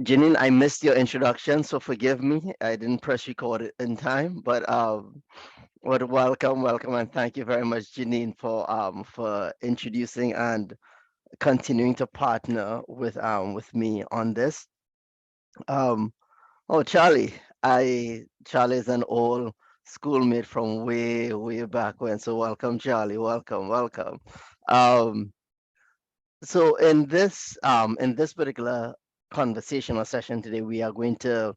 Janine, I missed your introduction, so forgive me. I didn't press record in time, but welcome, and thank you very much, Janine, for introducing and continuing to partner with me on this. Um, oh, Charlie is an old schoolmate from way back when. So welcome, Charlie. Welcome. Um, so in this particular conversation or session today, we are going to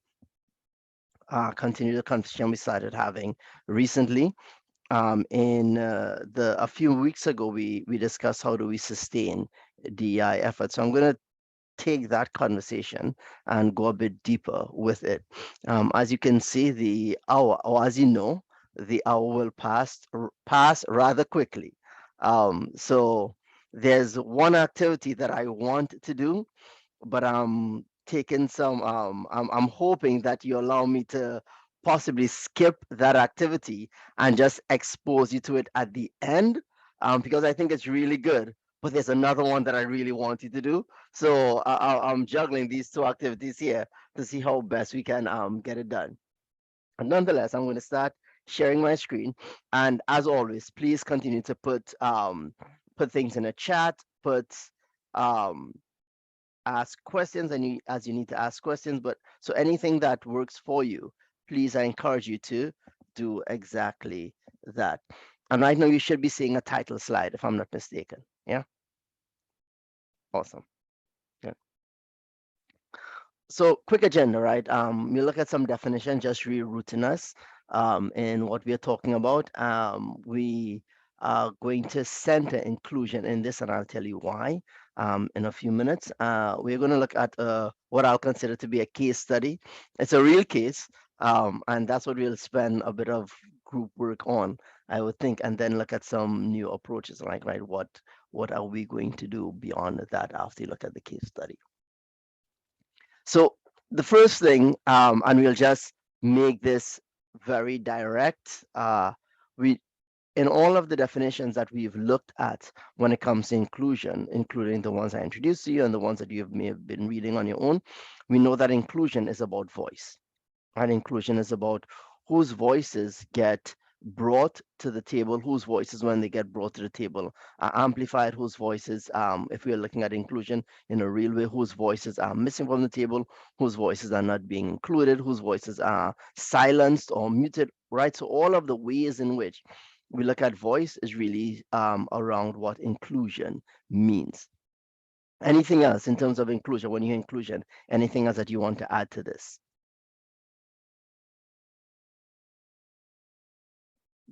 continue the conversation we started having recently. In the a few weeks ago, we discussed how do we sustain DEI efforts. So I'm going to take that conversation and go a bit deeper with it. As you can see, the hour, or as you know, the hour will pass rather quickly. So there's one activity that I want to do, but I'm taking some I'm hoping that you allow me to possibly skip that activity and just expose you to it at the end, because I think it's really good. But there's another one that I really want you to do. So I'm juggling these two activities here to see how best we can get it done. And nonetheless, I'm going to start sharing my screen. And as always, please continue to put things in a chat, put um, ask questions and as you need to ask questions. But so anything that works for you, please, I encourage you to do exactly that. And right now you should be seeing a title slide if I'm not mistaken. Yeah, awesome. Yeah. So quick agenda, right? We look at some definition, just rerouting us in what we are talking about. We are going to center inclusion in this, and I'll tell you why in a few minutes. We're going to look at what I'll consider to be a case study. It's a real case, and that's what we'll spend a bit of group work on, I would think, and then look at some new approaches, like, right, what are we going to do beyond that after you look at the case study? So the first thing, and we'll just make this very direct. We In all of the definitions that we've looked at when it comes to inclusion, including the ones I introduced to you and the ones that may have been reading on your own, we know that inclusion is about voice. And inclusion is about whose voices get brought to the table, whose voices, when they get brought to the table, are amplified, whose voices, if we are looking at inclusion in a real way, whose voices are missing from the table, whose voices are not being included, whose voices are silenced or muted, right? So all of the ways in which we look at voice is really around what inclusion means. Anything else in terms of inclusion, when you hear inclusion, anything else that you want to add to this?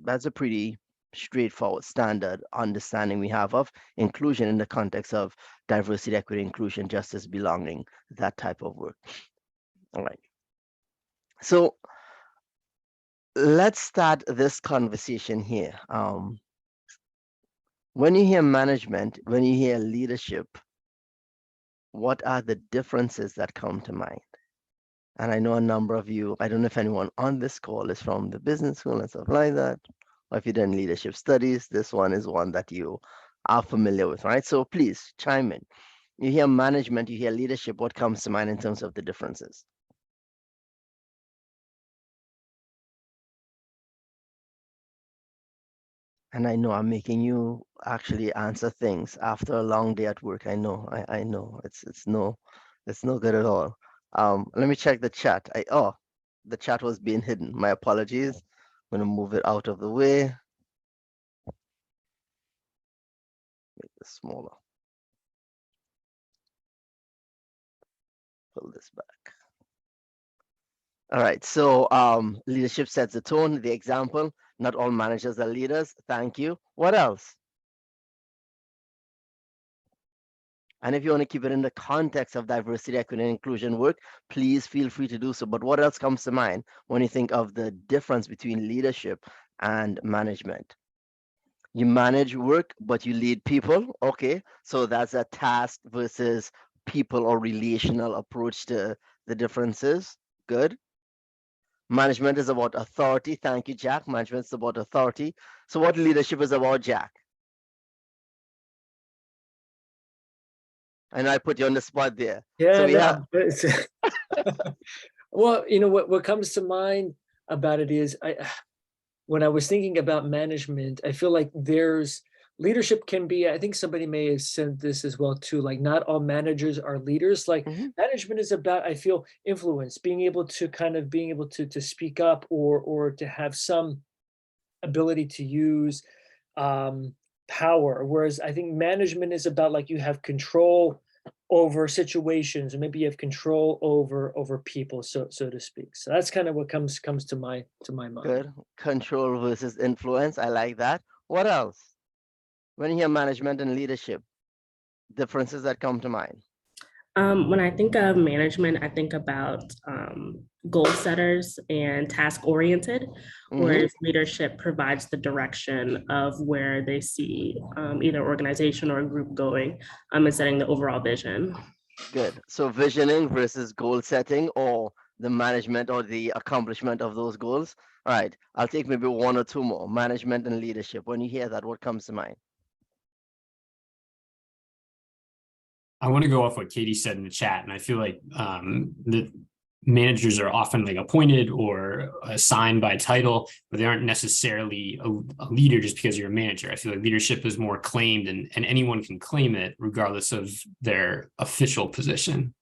That's a pretty straightforward standard understanding we have of inclusion in the context of diversity, equity, inclusion, justice, belonging, that type of work. All right. So let's start this conversation here. When you hear management, when you hear leadership, what are the differences that come to mind? And I know a number of you, I don't know if anyone on this call is from the business school and stuff like that, or if you've done leadership studies, this one is one that you are familiar with, right? So please chime in. You hear management, you hear leadership, what comes to mind in terms of the differences? And I know I'm making you actually answer things after a long day at work. I know. It's no good at all. Let me check the chat. The chat was being hidden. My apologies. I'm gonna move it out of the way. Make this smaller. Pull this back. All right. So leadership sets the tone, the example. Not all managers are leaders. Thank you. What else? And if you want to keep it in the context of diversity, equity, and inclusion work, please feel free to do so. But what else comes to mind when you think of the difference between leadership and management? You manage work, but you lead people. Okay, so that's a task versus people or relational approach to the differences. Good. Management is about authority. Thank you, Jack. Management is about authority. So what leadership is about, Jack? And I put you on the spot there. So Yeah, we have no, Well, what comes to mind about it is when I was thinking about management, I feel like there's leadership can be, I think somebody may have said this as well too, like not all managers are leaders. Like Mhm. management is about, I feel, influence, being able to being able to speak up or to have some ability to use um, power. Whereas I think management is about like you have control over situations, or maybe you have control over people, so to speak. So that's kind of what comes to my mind. Good. Control versus influence. I like that. What else? When you hear management and leadership, differences that come to mind. When I think of management, I think about goal setters and task oriented, Hmm. whereas leadership provides the direction of where they see either organization or a group going and setting the overall vision. Good. So visioning versus goal setting, or the management or the accomplishment of those goals. All right. I'll take maybe one or two more. Management and leadership. When you hear that, what comes to mind? I want to go off what Katie said in the chat, and I feel like the managers are often like appointed or assigned by title, but they aren't necessarily a leader just because you're a manager. I feel like leadership is more claimed, and anyone can claim it regardless of their official position.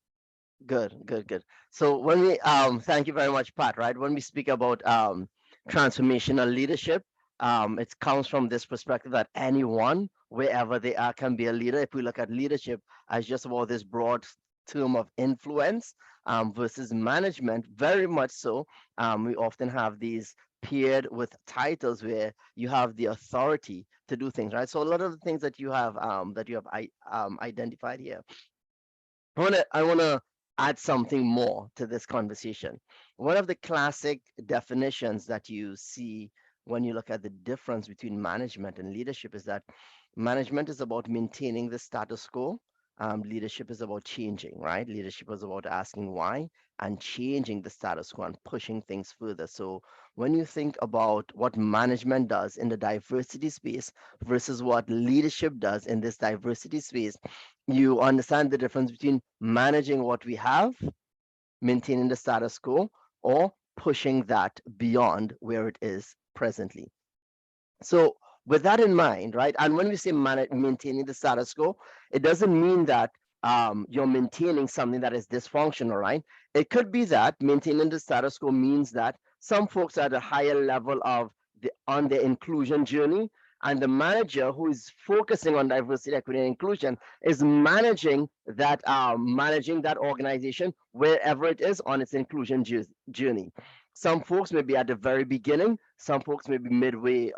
Good, good, good. So when we thank you very much, Pat, right? When we speak about transformational leadership, it comes from this perspective that anyone, wherever they are, can be a leader. If we look at leadership as just about this broad term of influence versus management, very much so. We often have these paired with titles where you have the authority to do things, right? So a lot of the things that you have identified here, I wanna add something more to this conversation. One of the classic definitions that you see when you look at the difference between management and leadership is that management is about maintaining the status quo. Leadership is about changing, right? Leadership is about asking why and changing the status quo and pushing things further. So when you think about what management does in the diversity space versus what leadership does in this diversity space, you understand the difference between managing what we have, maintaining the status quo, or pushing that beyond where it is presently. So, with that in mind, right, and when we say maintaining the status quo, it doesn't mean that you're maintaining something that is dysfunctional, right? It could be that maintaining the status quo means that some folks are at a higher level of on the inclusion journey, and the manager who is focusing on diversity, equity, and inclusion is managing that organization wherever it is on its inclusion journey. Some folks may be at the very beginning, some folks may be midway,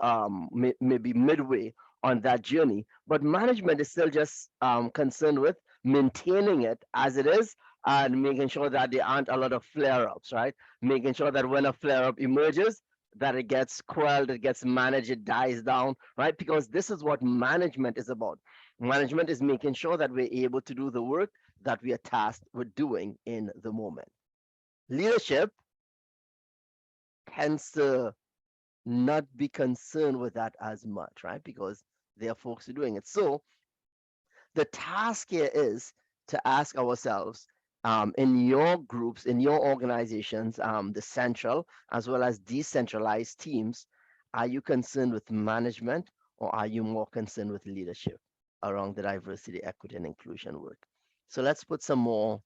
maybe midway on that journey, but management is still just concerned with maintaining it as it is and making sure that there aren't a lot of flare-ups, right? Making sure that when a flare-up emerges, that it gets quelled, it gets managed, it dies down, right? Because this is what management is about. Management is making sure that we're able to do the work that we are tasked with doing in the moment. Leadership tends to not be concerned with that as much, right? Because there are folks who are doing it. So the task here is to ask ourselves in your groups, in your organizations, the central as well as decentralized teams, are you concerned with management or are you more concerned with leadership around the diversity, equity, and inclusion work? So let's put some more,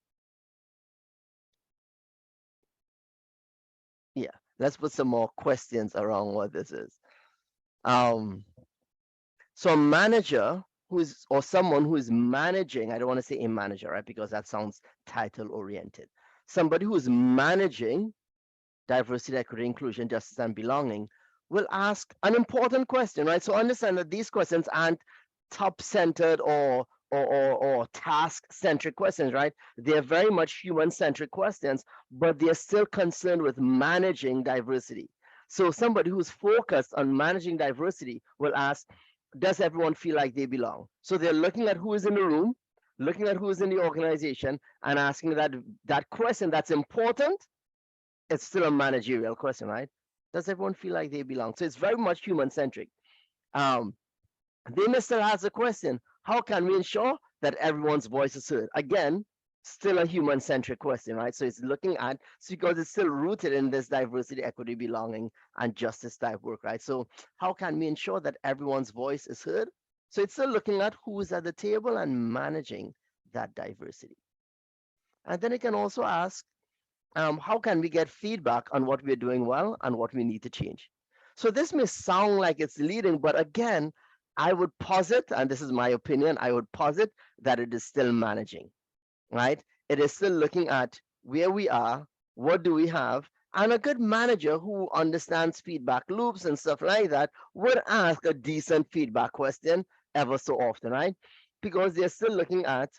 yeah, let's put some more questions around what this is. Um, So a manager who is, or someone who is managing, I don't want to say a manager, right? Because that sounds title oriented. Somebody who is managing diversity, equity, inclusion, justice, and belonging will ask an important question, right? So understand that these questions aren't top centered or task centric questions, right? They're very much human centric questions, but they're still concerned with managing diversity. So somebody who's focused on managing diversity will ask, does everyone feel like they belong? So they're looking at who is in the room, looking at who is in the organization, and asking that question that's important. It's still a managerial question, right? Does everyone feel like they belong? So it's very much human centric. Um, they may still ask the question, how can we ensure that everyone's voice is heard? Again, still a human-centric question, right? So it's looking at, so because it's still rooted in this diversity, equity, belonging, and justice type work, right? So how can we ensure that everyone's voice is heard? So it's still looking at who's at the table and managing that diversity. And then it can also ask, how can we get feedback on what we're doing well and what we need to change? So this may sound like it's leading, but again, I would posit, and this is my opinion, I would posit that it is still managing, right? It is still looking at where we are, what do we have, and a good manager who understands feedback loops and stuff like that would ask a decent feedback question ever so often, right? Because they're still looking at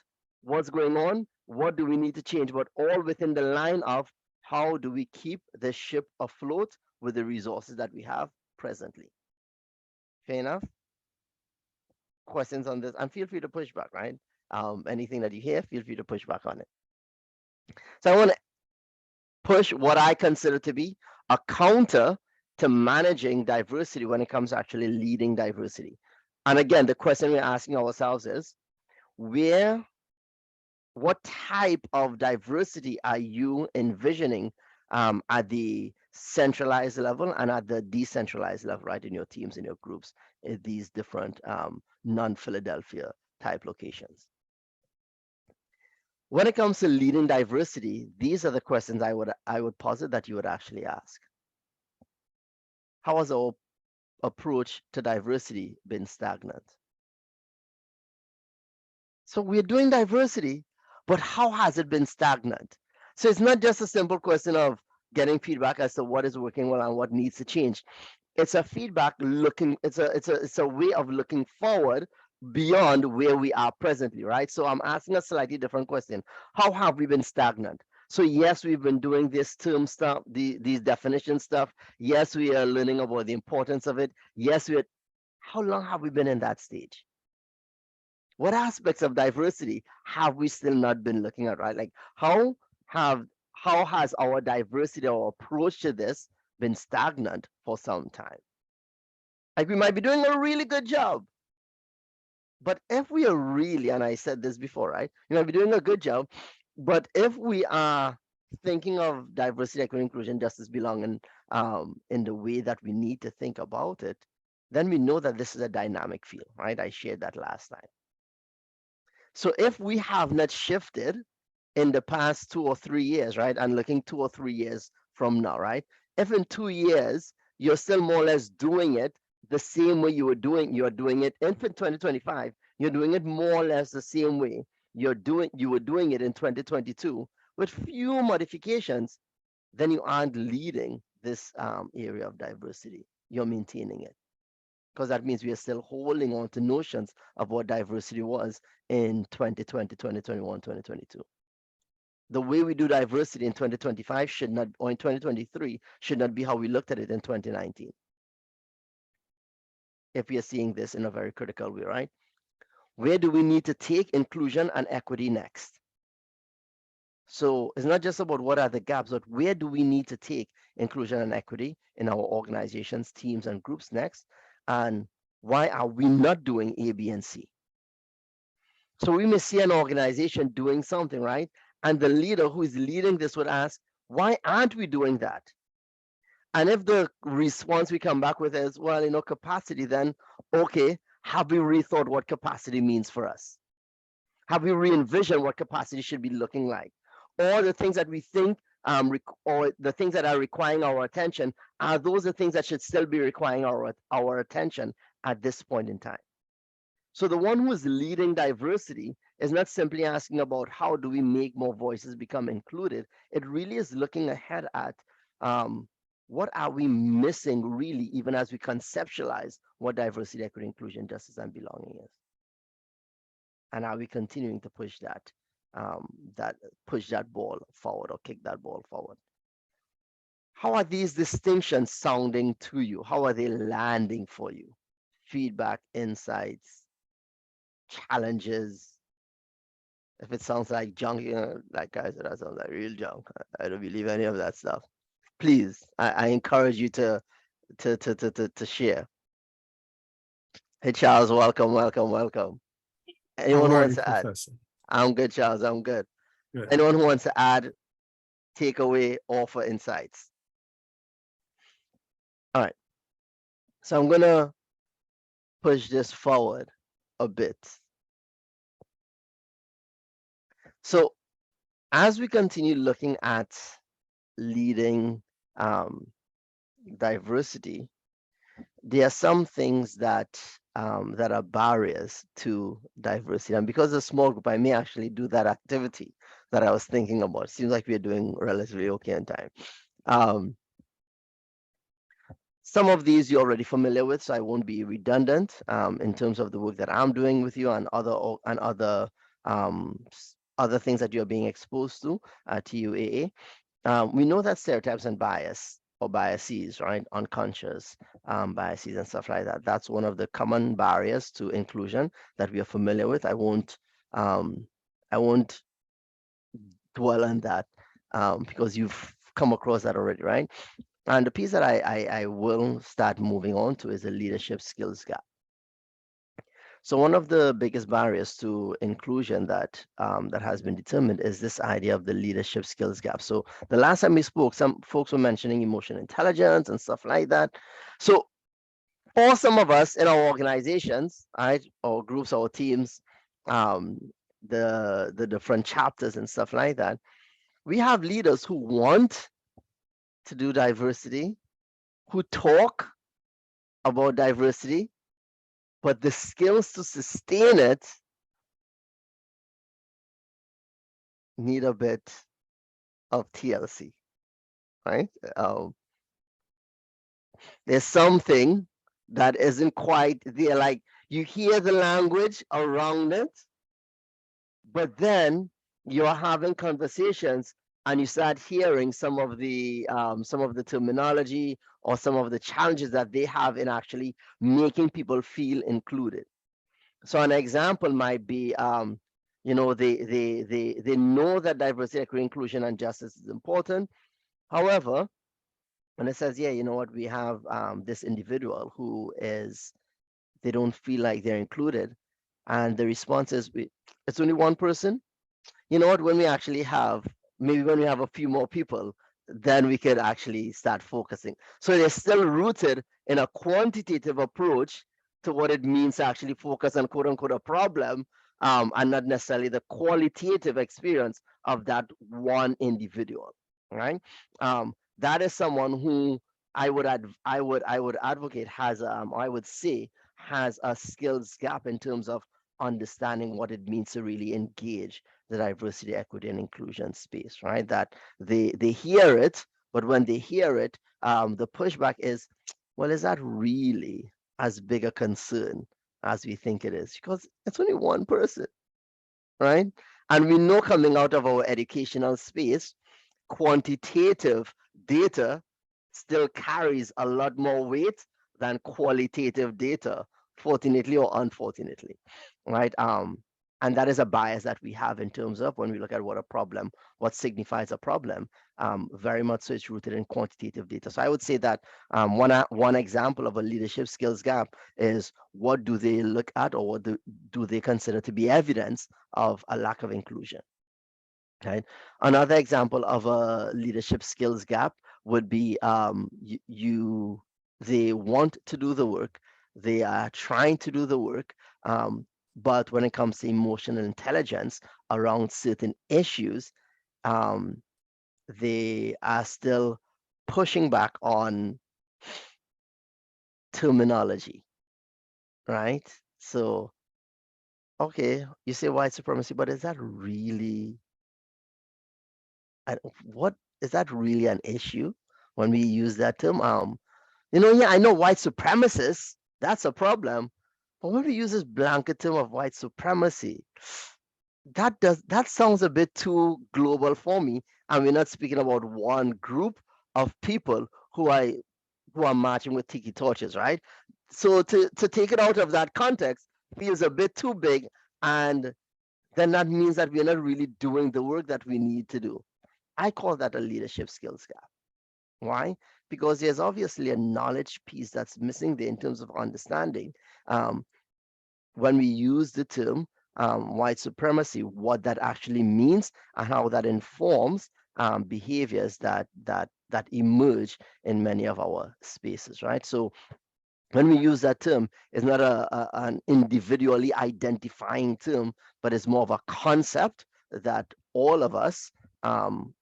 what's going on, what do we need to change, but all within the line of how do we keep the ship afloat with the resources that we have presently. Fair enough? Questions on this? And feel free to push back, right? Anything that you hear, feel free to push back on it. So I want to push what I consider to be a counter to managing diversity when it comes to actually leading diversity. And again, the question we're asking ourselves is, what type of diversity are you envisioning at the centralized level and at the decentralized level, right, in your teams, in your groups, in these different non-Philadelphia type locations? When it comes to leading diversity, these are the questions I would posit that you would actually ask. How has our approach to diversity been stagnant? So we're doing diversity, but how has it been stagnant? So it's not just a simple question of getting feedback as to what is working well and what needs to change. It's a feedback looking, it's a way of looking forward beyond where we are presently, right? So I'm asking a slightly different question. How have we been stagnant? So yes, we've been doing this term stuff, these definition stuff. Yes, we are learning about the importance of it. Yes, how long have we been in that stage? What aspects of diversity have we still not been looking at, right? Like how has our diversity or approach to this been stagnant for some time? Like we might be doing a really good job, but if we are really, and I said this before, right? You might be doing a good job, but if we are thinking of diversity, equity, inclusion, justice, belonging in the way that we need to think about it, then we know that this is a dynamic field, right? I shared that last time. So if we have not shifted in the past 2 or 3 years, right, and looking 2 or 3 years from now, right, if in 2 years you're still more or less doing it the same way you're doing it in 2025, you're doing it more or less the same way you were doing it in 2022 with few modifications, then you aren't leading this area of diversity. You're maintaining it, because that means we are still holding on to notions of what diversity was in 2020, 2021, 2022. The way we do diversity in 2025 should not, or in 2023, should not be how we looked at it in 2019. If we are seeing this in a very critical way, right? Where do we need to take inclusion and equity next? So it's not just about what are the gaps, but where do we need to take inclusion and equity in our organizations, teams, and groups next? And why are we not doing A, B, and C? So we may see an organization doing something, right? And the leader who is leading this would ask, why aren't we doing that? And if the response we come back with is, well, capacity, then okay, have we rethought what capacity means for us? Have we re-envisioned what capacity should be looking like? Or the things that we think, or the things that are requiring our attention, are those the things that should still be requiring our attention at this point in time? So the one who is leading diversity is not simply asking about how do we make more voices become included. It really is looking ahead at what are we missing really, even as we conceptualize what diversity, equity, inclusion, justice, and belonging is. And are we continuing to push that ball forward or kick that ball forward? How are these distinctions sounding to you? How are they landing for you? Feedback, insights, challenges. If it sounds like junk, like I said, that sounds like real junk. I don't believe any of that stuff. Please, I encourage you to share. Hey Charles, welcome. Anyone How are wants you, to add? Professor? I'm good, Charles. I'm good. Good. Anyone who wants to add, take away, offer insights? All right. So I'm gonna push this forward a bit. So as we continue looking at leading diversity, there are some things that that are barriers to diversity. And because of a small group, I may actually do that activity that I was thinking about. Seems like we're doing relatively okay in time. Some of these you're already familiar with, so I won't be redundant in terms of the work that I'm doing with you and other things that you're being exposed to at TUAA. We know that stereotypes and bias or biases, right, unconscious biases and stuff like that. That's one of the common barriers to inclusion that we are familiar with. I won't dwell on that because you've come across that already, right? And the piece that I will start moving on to is the leadership skills gap. So one of the biggest barriers to inclusion that that has been determined is this idea of the leadership skills gap. So the last time we spoke, some folks were mentioning emotional intelligence and stuff like that. So for some of us in our organizations, right, or groups or teams, the different chapters and stuff like that, we have leaders who want to do diversity, who talk about diversity, but the skills to sustain it need a bit of TLC, right? There's something that isn't quite there. Like you hear the language around it, but then you're having conversations and you start hearing some of the terminology or some of the challenges that they have in actually making people feel included. So an example might be, they know that diversity, equity, inclusion, and justice is important. However, when it says, yeah, you know what, we have this individual who is, they don't feel like they're included, and the response is, it's only one person. You know what, when we actually have, maybe when we have a few more people, then we could actually start focusing. So they're still rooted in a quantitative approach to what it means to actually focus on quote unquote a problem, and not necessarily the qualitative experience of that one individual, right? That is someone who I would advocate has I would say has a skills gap in terms of understanding what it means to really engage the diversity, equity, and inclusion space, right? That they hear it, but when they hear it, the pushback is, well, is that really as big a concern as we think it is? Because it's only one person, right? And we know coming out of our educational space, quantitative data still carries a lot more weight than qualitative data, fortunately or unfortunately, right? And that is a bias that we have in terms of when we look at what signifies a problem. Very much so it's rooted in quantitative data. So I would say that one example of a leadership skills gap is what do they look at, or what do they consider to be evidence of a lack of inclusion? Right. Another example of a leadership skills gap would be they want to do the work, they are trying to do the work, but when it comes to emotional intelligence around certain issues, um, they are still pushing back on terminology, right? So, okay, you say white supremacy, but is that really what is that really an issue when we use that term? Yeah, I know white supremacists, that's a problem. But when we use this blanket term of white supremacy, that sounds a bit too global for me. And we're not speaking about one group of people who are marching with tiki torches, right? So to take it out of that context feels a bit too big, and then that means that we're not really doing the work that we need to do. I call that a leadership skills gap. Why? Because there's obviously a knowledge piece that's missing there in terms of understanding. When we use the term, white supremacy, what that actually means, and how that informs behaviors that emerge in many of our spaces, right? So when we use that term, it's not an individually identifying term, but it's more of a concept that all of us um,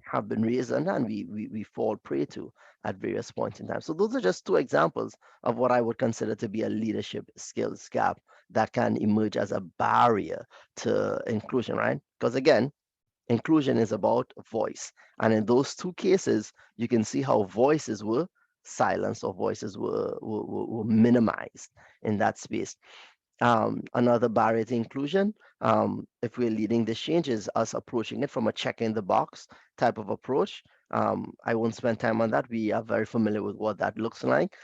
have been raised under, and we fall prey to at various points in time. So those are just two examples of what I would consider to be a leadership skills gap that can emerge as a barrier to inclusion, right? Because again, inclusion is about voice. And in those two cases, you can see how voices were silenced or voices were minimized in that space. Another barrier to inclusion, if we're leading this change, is us approaching it from a check in the box type of approach. I won't spend time on that. We are very familiar with what that looks like.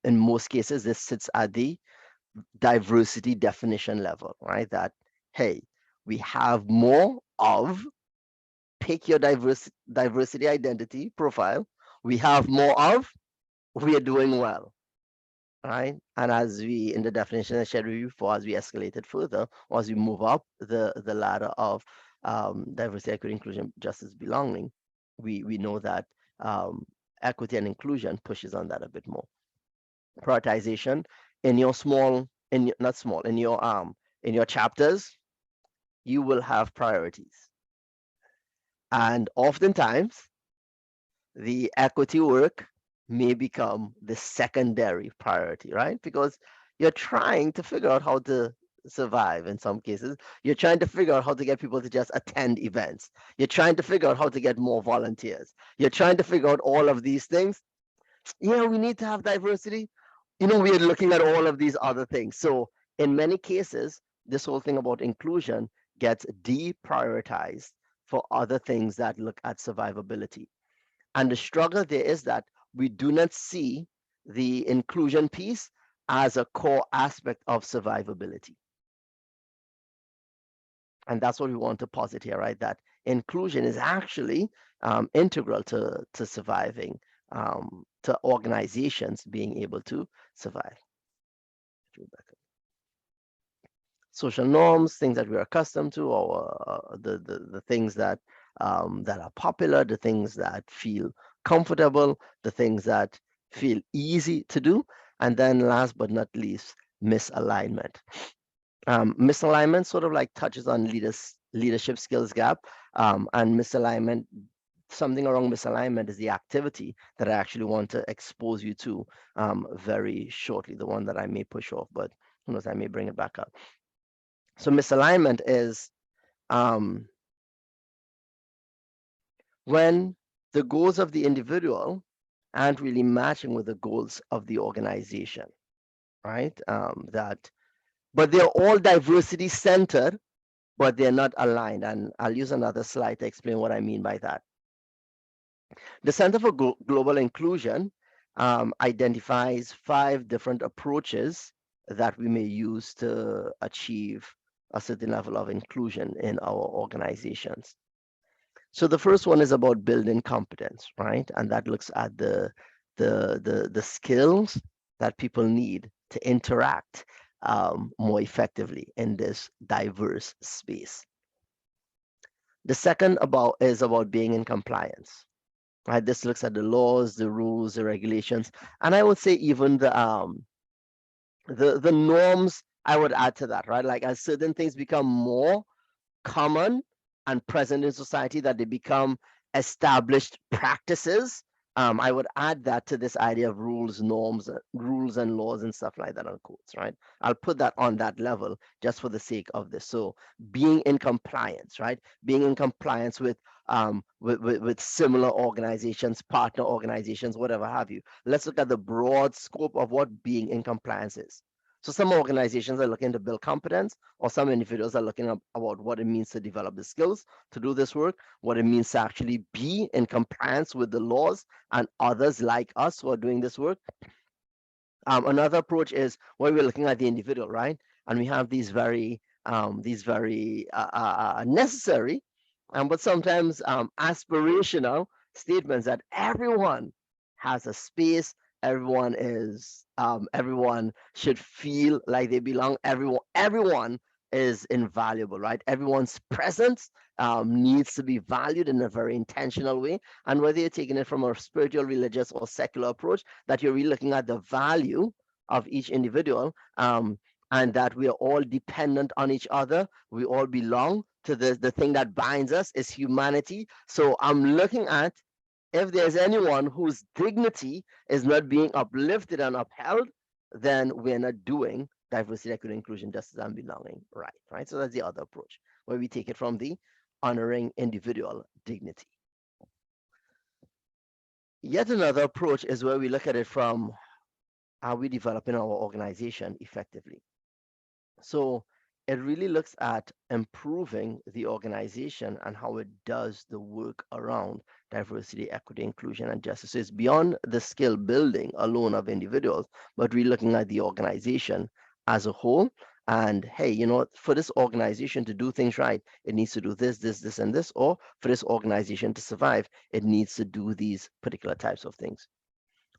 In most cases, this sits at the diversity definition level, right? That, hey, we have more of, pick your diversity identity profile. We have more of, we are doing well, right? And as we, in the definition I shared with you before, as we escalate it further, or as we move up the ladder of diversity, equity, inclusion, justice, belonging, we know that equity and inclusion pushes on that a bit more. Prioritization in your small, not small, in your chapters, you will have priorities, and oftentimes the equity work may become the secondary priority, right? Because you're trying to figure out how to survive in some cases. You're trying to figure out how to get people to just attend events. You're trying to figure out how to get more volunteers. You're trying to figure out all of these things. Yeah, we need to have diversity. We're looking at all of these other things. So in many cases, this whole thing about inclusion gets deprioritized for other things that look at survivability. And the struggle there is that we do not see the inclusion piece as a core aspect of survivability. And that's what we want to posit here, right? That inclusion is actually integral to surviving, to organizations being able to survive. Social norms, things that we're accustomed to, or the things that are popular, the things that feel comfortable, the things that feel easy to do, and then last but not least, misalignment. Misalignment sort of like touches on leadership skills gap, and misalignment. Something around misalignment is the activity that I actually want to expose you to very shortly. The one that I may push off, but who knows, I may bring it back up. So misalignment is when the goals of the individual aren't really matching with the goals of the organization, right? But they're all diversity centered, but they're not aligned. And I'll use another slide to explain what I mean by that. The Center for Global Inclusion identifies 5 different approaches that we may use to achieve a certain level of inclusion in our organizations. So the first one is about building competence, right? And that looks at the skills that people need to interact more effectively in this diverse space. The second is about being in compliance, right? This looks at the laws, the rules, the regulations, and I would say even the norms. I would add to that, right? Like as certain things become more common and present in society, that they become established practices. I would add that to this idea of rules, norms, rules and laws and stuff like that on quotes, right? I'll put that on that level just for the sake of this. So being in compliance, right? Being in compliance with similar organizations, partner organizations, whatever have you. Let's look at the broad scope of what being in compliance is. So some organizations are looking to build competence, or some individuals are looking about what it means to develop the skills to do this work, what it means to actually be in compliance with the laws and others like us who are doing this work. Another approach is where we're looking at the individual, right? And we have these very necessary, but sometimes aspirational statements that everyone has a space. Everyone should feel like they belong. Everyone is invaluable, right? Everyone's presence needs to be valued in a very intentional way. And whether you're taking it from a spiritual, religious, or secular approach, that you're really looking at the value of each individual, and that we are all dependent on each other. We all belong to the thing that binds us is humanity. So I'm looking at if there's anyone whose dignity is not being uplifted and upheld, then we're not doing diversity, equity, inclusion, justice, and belonging right. So that's the other approach where we take it from the honoring individual dignity. Yet another approach is where we look at it from how we developing our organization effectively. So it really looks at improving the organization and how it does the work around diversity, equity, inclusion, and justice. So it's beyond the skill building alone of individuals, but we're looking at the organization as a whole. And hey, for this organization to do things right, it needs to do this, this, and this. Or for this organization to survive, it needs to do these particular types of things.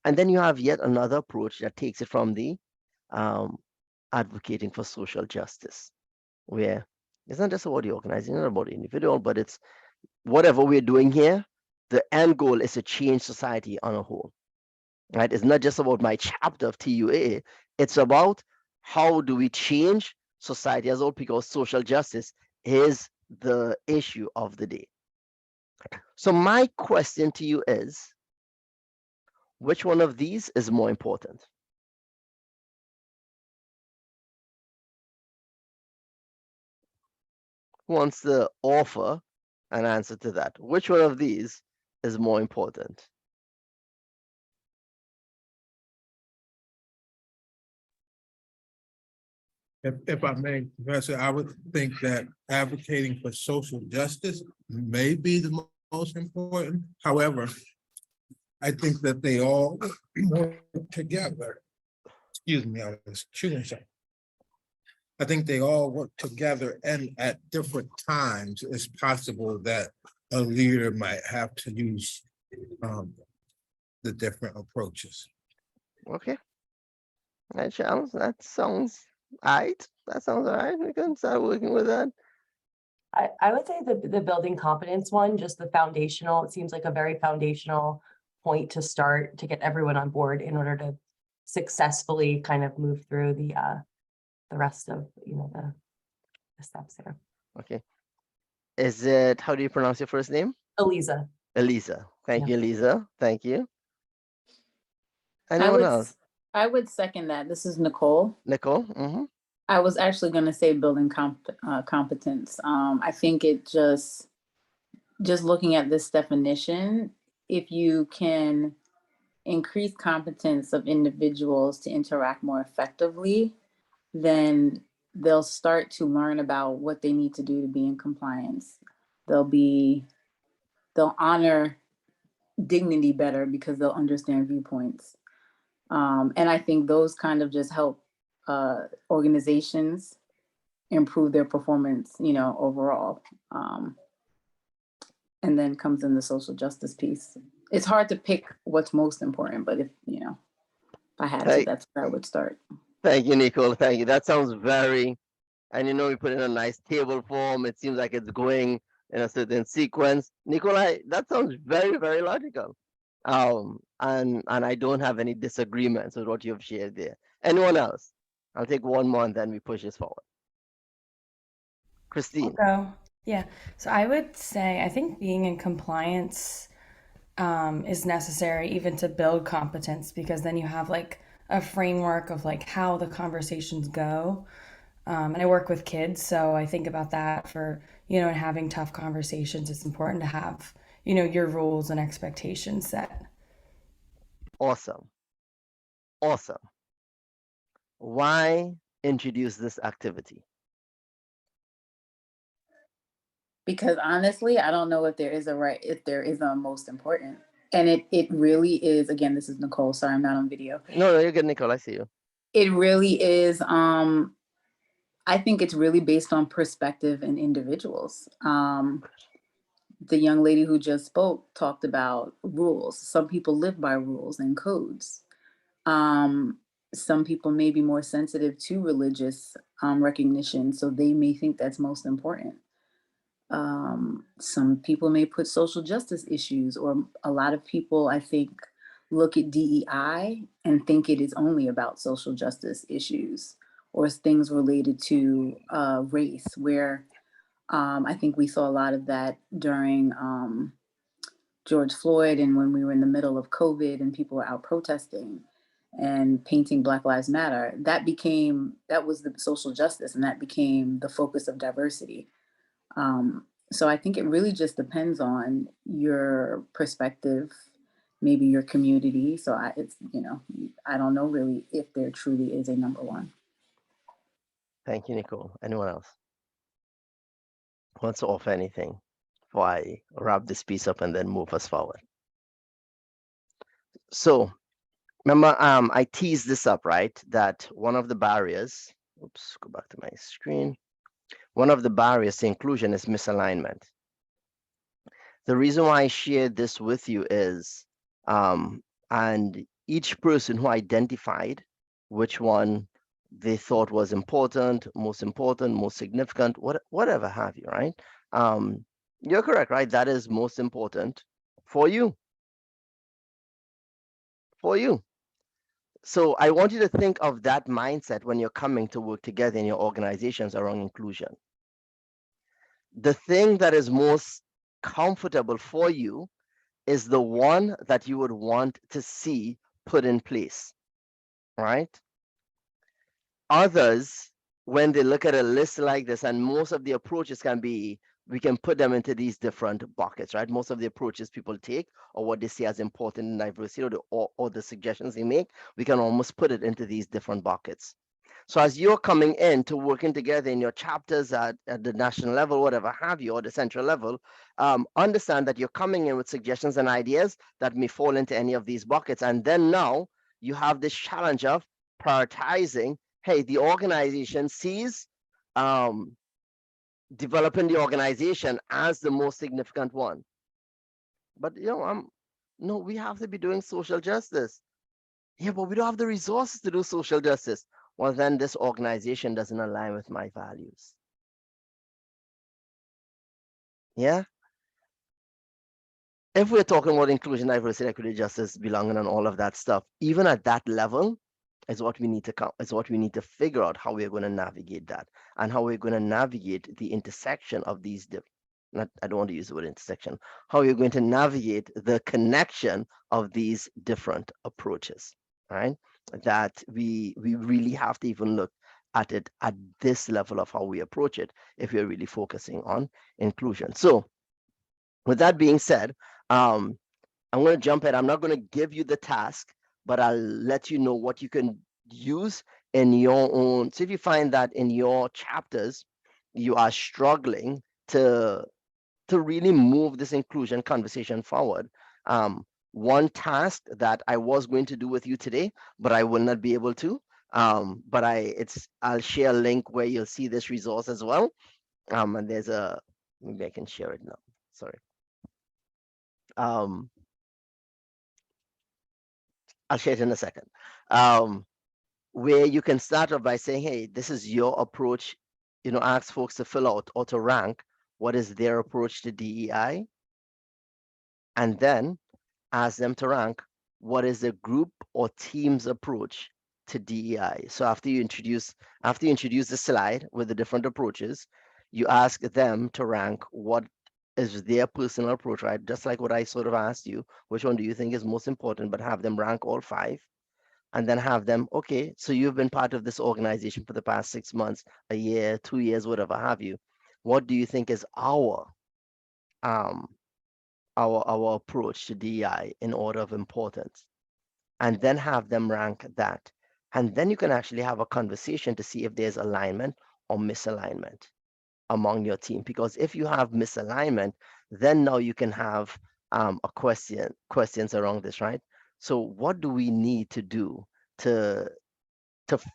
And then you have yet another approach that takes it from the um, advocating for social justice, where it's not just about the organization, not about the individual, but it's whatever we're doing here, the end goal is to change society on a whole, right? It's not just about my chapter of TUA, it's about how do we change society as a whole, because social justice is the issue of the day. So my question to you is, which one of these is more important? Who wants to offer an answer to that? Which one of these is more important? If I may, Professor, I would think that advocating for social justice may be the most important. However, I think that they all work together. Excuse me, I was chewing something. I think they all work together, and at different times it's possible that a leader might have to use the different approaches. Okay. That sounds right. That sounds all right. We can start working with that. I would say the building competence one, just the foundational, it seems like a very foundational point to start to get everyone on board in order to successfully kind of move through the rest of, the steps there. Okay. How do you pronounce your first name? Eliza. Elisa. Thank you, Elisa. Thank you. I Anyone would, else? I would second that. This is Nicole. Nicole? Mm-hmm. I was actually going to say building competence. I think it just looking at this definition, if you can increase competence of individuals to interact more effectively, then they'll start to learn about what they need to do to be in compliance. They'll honor dignity better because they'll understand viewpoints. And I think those kind of just help organizations improve their performance, overall. And then comes in the social justice piece. It's hard to pick what's most important, but if I had to, that's where I would start. Thank you, Nicole. Thank you. That sounds and we put in a nice table form. It seems like it's going in a certain sequence. Nicole, that sounds very, very logical. And I don't have any disagreements with what you've shared there. Anyone else? I'll take one more and then we push this forward. Christine. So, yeah. So I would say I think being in compliance is necessary even to build competence, because then you have like a framework of like how the conversations go. And I work with kids, so I think about that for, and having tough conversations. It's important to have, your rules and expectations set. Awesome. Why introduce this activity? Because honestly, I don't know if there is a most important. And it really is, again, this is Nicole, sorry, I'm not on video. No, you're good, Nicole, I see you. It really is, I think it's really based on perspective and individuals. The young lady who just spoke talked about rules. Some people live by rules and codes. some people may be more sensitive to religious recognition, so they may think that's most important. Some people may put social justice issues, or a lot of people, I think, look at DEI and think it is only about social justice issues or things related to race, where I think we saw a lot of that during George Floyd, and when we were in the middle of COVID and people were out protesting and painting Black Lives Matter. That was the social justice, and that became the focus of diversity. So I think it really just depends on your perspective, maybe your community. So I don't know really if there truly is a number one. Thank you, Nicole. Anyone else wants to offer anything before I wrap this piece up and then move us forward? So remember, I teased this up, right? That one of the barriers, oops, go back to my screen. One of the barriers to inclusion is misalignment. The reason why I shared this with you is, and each person who identified which one they thought was important, most significant, whatever have you, right? You're correct, right? That is most important for you. For you. So I want you to think of that mindset when you're coming to work together in your organizations around inclusion. The thing that is most comfortable for you is the one that you would want to see put in place, right? Others, when they look at a list like this, and most of the approaches can be, we can put them into these different buckets, right? Most of the approaches people take, or what they see as important in diversity, or the suggestions they make, we can almost put it into these different buckets. So as you're coming in to working together in your chapters at the national level, whatever have you, or the central level, understand that you're coming in with suggestions and ideas that may fall into any of these buckets. And then now you have this challenge of prioritizing. Hey, the organization sees developing the organization as the most significant one. But no, we have to be doing social justice. Yeah, but we don't have the resources to do social justice. Well, then this organization doesn't align with my values. Yeah. If we're talking about inclusion, diversity, equity, justice, belonging, and all of that stuff, even at that level, is what we need to figure out how we're going to navigate that, and how we're going to navigate the intersection of these I don't want to use the word intersection, how you're going to navigate the connection of these different approaches, right? That we really have to even look at it at this level of how we approach it if we're really focusing on inclusion. So with that being said, I'm going to jump in. I'm not going to give you the task, but I'll let you know what you can use in your own. So if you find that in your chapters, you are struggling to really move this inclusion conversation forward. One task that I was going to do with you today, but I will not be able to. But I'll share a link where you'll see this resource as well. And maybe I can share it now. Sorry. I'll share it in a second. Where you can start off by saying, hey, this is your approach. Ask folks to fill out or to rank what is their approach to DEI, and then ask them to rank what is the group or team's approach to DEI. So after you introduce the slide with the different approaches, you ask them to rank what is their personal approach, right? Just like what I sort of asked you, which one do you think is most important, but have them rank all 5. And then have them, okay, so you've been part of this organization for the past 6 months, a year, 2 years, whatever have you. What do you think is our approach to DEI in order of importance? And then have them rank that. And then you can actually have a conversation to see if there's alignment or misalignment among your team. Because if you have misalignment, then now you can have questions around this, right? So what do we need to do to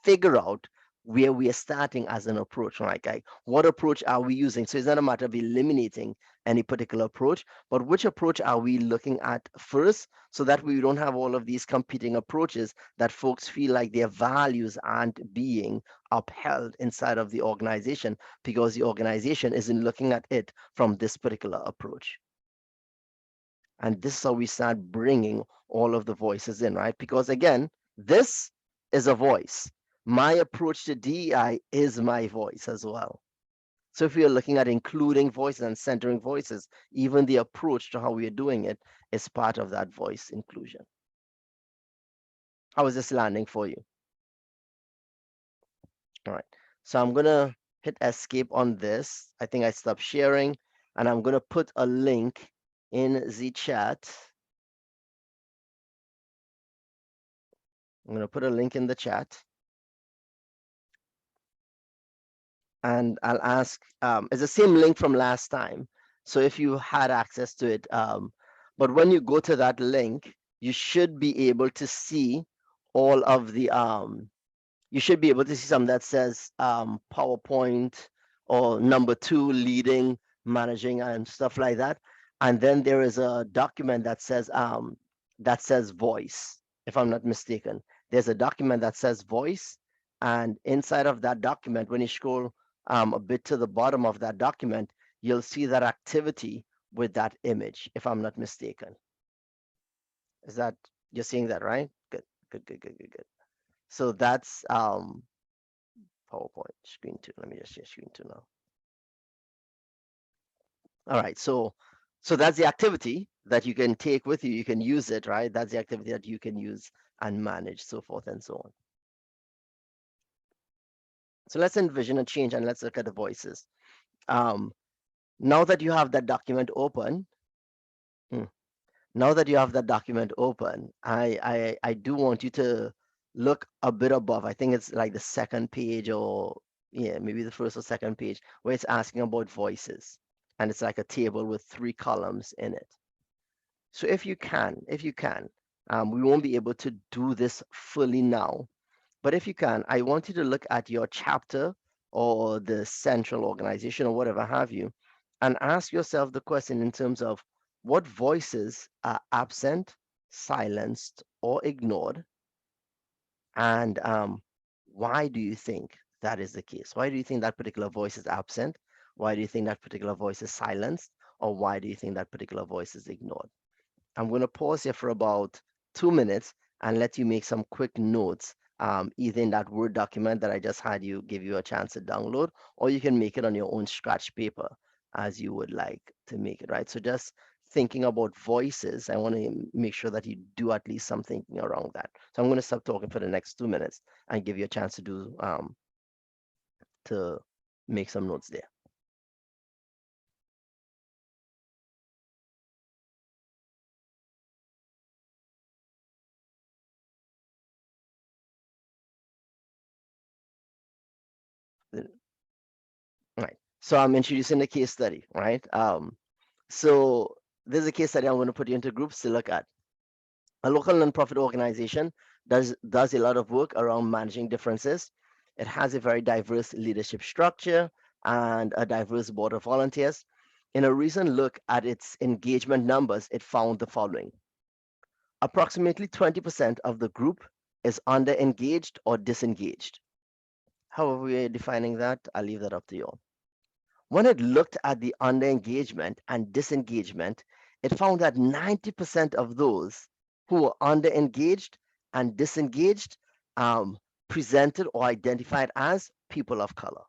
figure out where we are starting as an approach, right? Like, what approach are we using? So it's not a matter of eliminating any particular approach, but which approach are we looking at first, so that we don't have all of these competing approaches that folks feel like their values aren't being upheld inside of the organization because the organization isn't looking at it from this particular approach. And this is how we start bringing all of the voices in, right? Because again, this is a voice. My approach to DEI is my voice as well. So if we are looking at including voices and centering voices, even the approach to how we are doing it is part of that voice inclusion. How is this landing for you? All right. So I'm going to hit escape on this. I think I stopped sharing, and I'm going to put a link in the chat. I'm going to put a link in the chat. And I'll ask, it's the same link from last time. So if you had access to it, but when you go to that link, you should be able to see all of the, you should be able to see something that says PowerPoint or number 2, leading, managing, and stuff like that. And then there is a document that says voice, if I'm not mistaken. There's a document that says voice, and inside of that document, when you scroll a bit to the bottom of that document, you'll see that activity with that image, if I'm not mistaken. Is that, you're seeing that, right? Good, good, good, good, good, good. So that's PowerPoint screen 2. Let me just share screen 2 now. All right, so that's the activity that you can take with you. You can use it, right? That's the activity that you can use and manage, so forth and so on. So let's envision a change and let's look at the voices. Now that you have that document open, I do want you to look a bit above. I think it's like the second page, or yeah, maybe the first or second page, where it's asking about voices. And it's like a table with 3 columns in it. So if you can, we won't be able to do this fully now, but if you can, I want you to look at your chapter or the central organization or whatever have you, and ask yourself the question in terms of what voices are absent, silenced, or ignored, and why do you think that is the case? Why do you think that particular voice is absent? Why do you think that particular voice is silenced? Or why do you think that particular voice is ignored? I'm going to pause here for about 2 minutes and let you make some quick notes, either in that Word document that I just had you give you a chance to download, or you can make it on your own scratch paper as you would like to make it, right? So just thinking about voices, I want to make sure that you do at least some thinking around that. So I'm going to stop talking for the next 2 minutes and give you a chance to do to make some notes there. Right. So I'm introducing the case study, right? So there's a case study I'm going to put you into groups to look at. A local nonprofit organization does a lot of work around managing differences. It has a very diverse leadership structure and a diverse board of volunteers. In a recent look at its engagement numbers, it found the following. Approximately 20% of the group is under-engaged or disengaged. However we are defining that, I'll leave that up to you all. When it looked at the under-engagement and disengagement, it found that 90% of those who were under-engaged and disengaged presented or identified as people of color.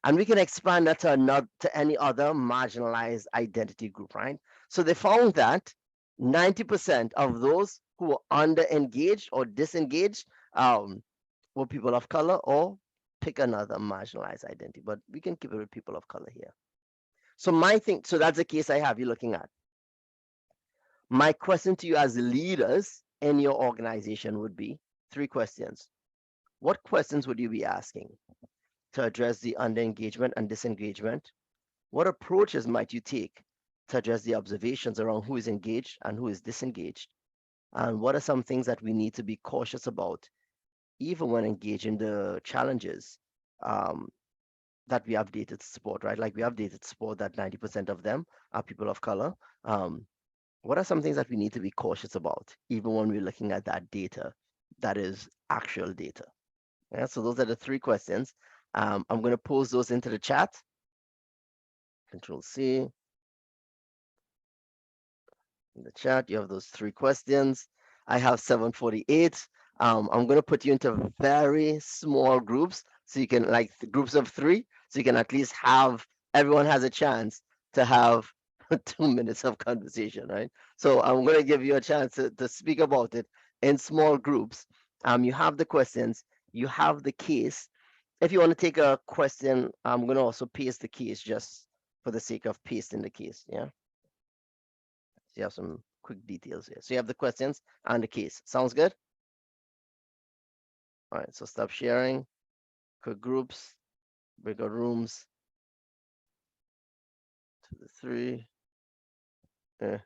And we can expand that to any other marginalized identity group, right? So they found that 90% of those who were under-engaged or disengaged were people of color, or pick another marginalized identity, but we can keep it with people of color here. So so that's the case I have you looking at. My question to you as leaders in your organization would be 3 questions. What questions would you be asking to address the under-engagement and disengagement? What approaches might you take to address the observations around who is engaged and who is disengaged? And what are some things that we need to be cautious about even when engaging the challenges that we have data to support, right? Like we have data to support that 90% of them are people of color. What are some things that we need to be cautious about, even when we're looking at that data that is actual data? Yeah, so those are the 3 questions. I'm going to post those into the chat. Control C. In the chat, you have those 3 questions. I have 748. I'm going to put you into very small groups, so you can, like, groups of 3, so you can at least have, everyone has a chance to have 2 minutes of conversation, right? So I'm going to give you a chance to speak about it in small groups. You have the questions, you have the case. If you want to take a question, I'm going to also paste the case just for the sake of pasting the case. Yeah. So you have some quick details here. So you have the questions and the case. Sounds good? All right. So stop sharing. Quick groups, bigger rooms. 2 to 3. Yeah.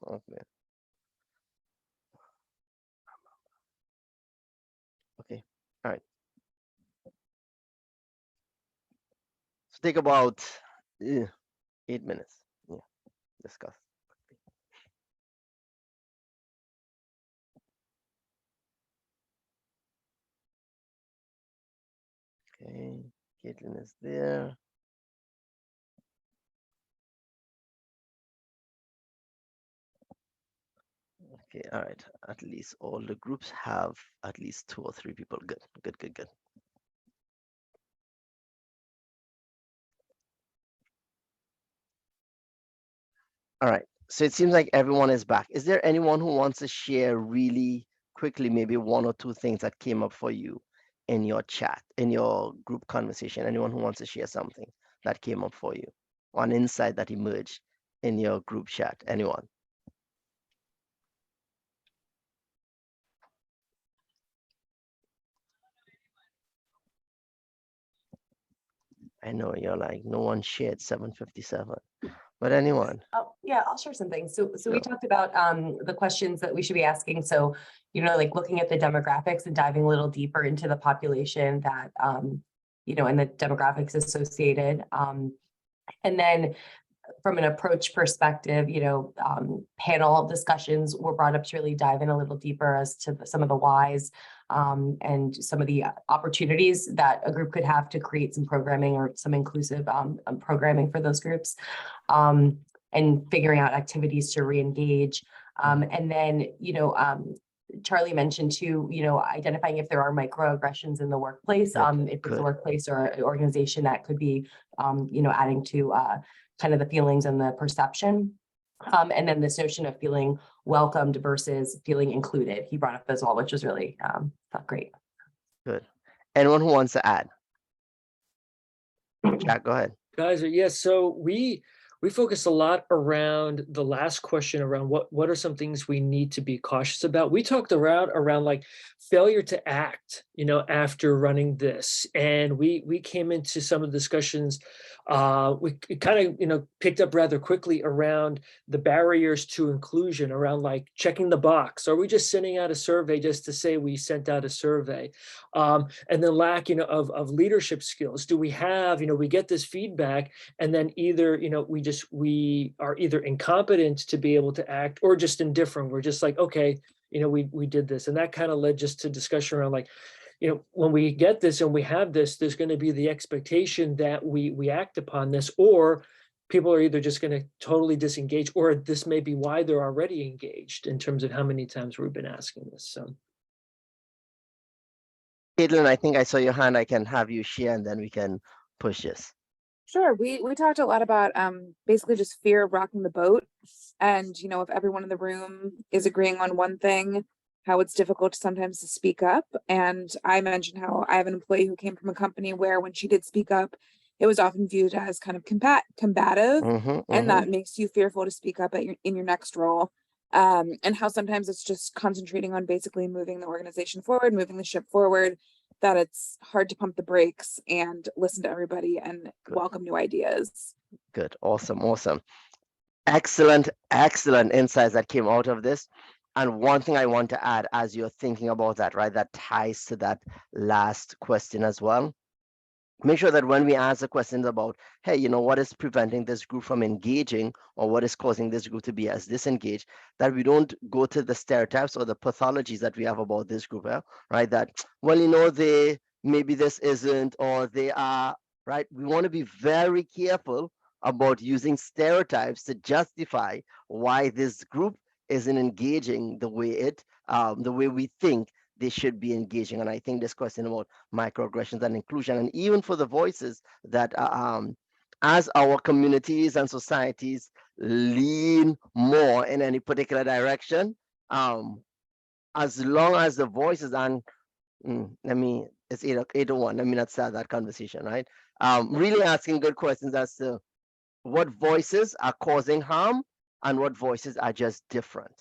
Okay. Okay. All right. So take about 8 minutes. Yeah. Discuss. Okay. Caitlin is there. Okay. All right. At least all the groups have at least 2 or 3 people. Good. Good. Good. Good. All right. So it seems like everyone is back. Is there anyone who wants to share really quickly, maybe 1 or 2 things that came up for you in your chat, in your group conversation? Anyone who wants to share something that came up for you, one insight that emerged in your group chat? Anyone? I know you're like, no one shared 757, but anyone? Oh, yeah, I'll share something. So we Sure. talked about the questions that we should be asking. So, like looking at the demographics and diving a little deeper into the population that, and the demographics associated. And then from an approach perspective, panel discussions were brought up to really dive in a little deeper as to some of the whys and some of the opportunities that a group could have to create some programming or some inclusive programming for those groups, and figuring out activities to re-engage. And then, Charlie mentioned too, identifying if there are microaggressions in the workplace, if it's Good. a workplace or an organization that could be, adding to kind of the feelings and the perception. And then this notion of feeling welcomed versus feeling included, he brought up as well, which was really felt great. Good. Anyone who wants to add? Jack, go ahead. Guys, yes. So we focus a lot around the last question around what are some things we need to be cautious about. We talked around like failure to act, after running this, and we came into some of the discussions. We kind of picked up rather quickly around the barriers to inclusion, around like checking the box. Are we just sending out a survey just to say we sent out a survey? And then lack, of leadership skills. Do we have, we get this feedback, and then either, we are either incompetent to be able to act or just indifferent. We're just like, okay, we did this. And that kind of led just to discussion around like, when we get this and we have this, there's going to be the expectation that we act upon this, or people are either just going to totally disengage, or this may be why they're already engaged in terms of how many times we've been asking this. So. Caitlin, I think I saw your hand. I can have you share and then we can push this. Sure. We talked a lot about basically just fear of rocking the boat. And, if everyone in the room is agreeing on one thing, how it's difficult sometimes to speak up. And I mentioned how I have an employee who came from a company where when she did speak up, it was often viewed as kind of combative, and that makes you fearful to speak up in your next role. And how sometimes it's just concentrating on basically moving the organization forward, moving the ship forward, that it's hard to pump the brakes and listen to everybody and Good. welcome new ideas. Good. Awesome. Awesome. Excellent insights that came out of this. And one thing I want to add as you're thinking about that, right, that ties to that last question as well. Make sure that when we answer questions about, hey, what is preventing this group from engaging, or what is causing this group to be as disengaged, that we don't go to the stereotypes or the pathologies that we have about this group, right? That, well, they maybe this isn't, or they are, right? We want to be very careful about using stereotypes to justify why this group isn't engaging the way we think they should be engaging. And I think this question about microaggressions and inclusion, and even for the voices that as our communities and societies lean more in any particular direction, as long as the voices and it's 8:01, let me not start that conversation, right? Really asking good questions as to what voices are causing harm and what voices are just different,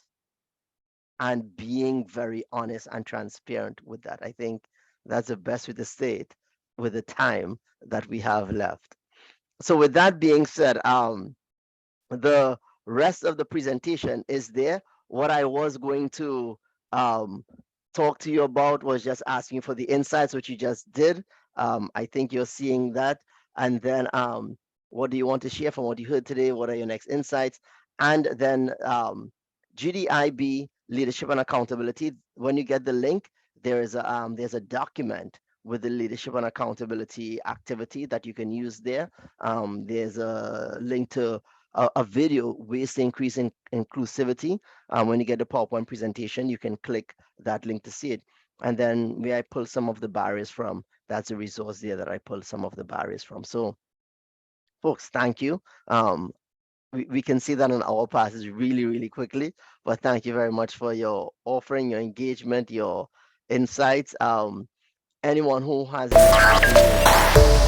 and being very honest and transparent with that. I think that's the best way to say it with the time that we have left. So with that being said, the rest of the presentation is there. What I was going to talk to you about was just asking for the insights, which you just did. I think you're seeing that. And then what do you want to share from what you heard today? What are your next insights? And then GDIB, leadership and accountability. When you get the link, there's a document with the leadership and accountability activity that you can use there. There's a link to a video, ways to increase inclusivity. When you get the PowerPoint presentation, you can click that link to see it. And then where I pull some of the barriers from, that's a resource there that I pulled some of the barriers from. So folks, thank you. We can see that on our passes really quickly, but thank you very much for your offering, your engagement, your insights. Anyone who has any